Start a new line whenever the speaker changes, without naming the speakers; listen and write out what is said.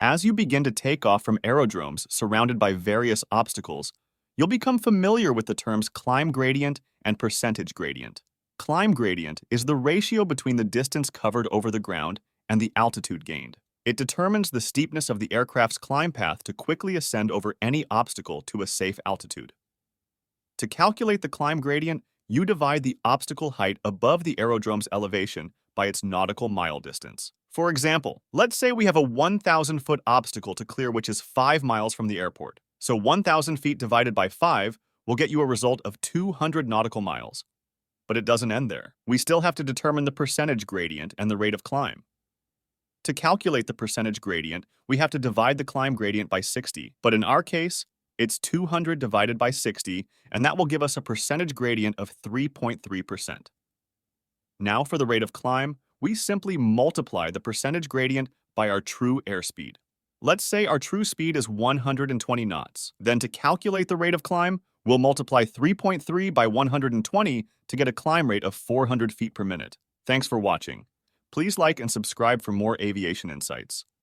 As you begin to take off from aerodromes surrounded by various obstacles, you'll become familiar with the terms climb gradient and percentage gradient. Climb gradient is the ratio between the distance covered over the ground and the altitude gained. It determines the steepness of the aircraft's climb path to quickly ascend over any obstacle to a safe altitude. To calculate the climb gradient, you divide the obstacle height above the aerodrome's elevation by its nautical mile distance. For example, let's say we have a 1,000-foot obstacle to clear which is 5 miles from the airport. So 1,000 feet divided by 5 will get you a result of 200 nautical miles. But it doesn't end there. We still have to determine the percentage gradient and the rate of climb. To calculate the percentage gradient, we have to divide the climb gradient by 60, but in our case, it's 200 divided by 60, and that will give us a percentage gradient of 3.3%. Now for the rate of climb, we simply multiply the percentage gradient by our true airspeed. Let's say our true speed is 120 knots. Then to calculate the rate of climb, we'll multiply 3.3 by 120 to get a climb rate of 400 feet per minute. Thanks for watching. Please like and subscribe for more aviation insights.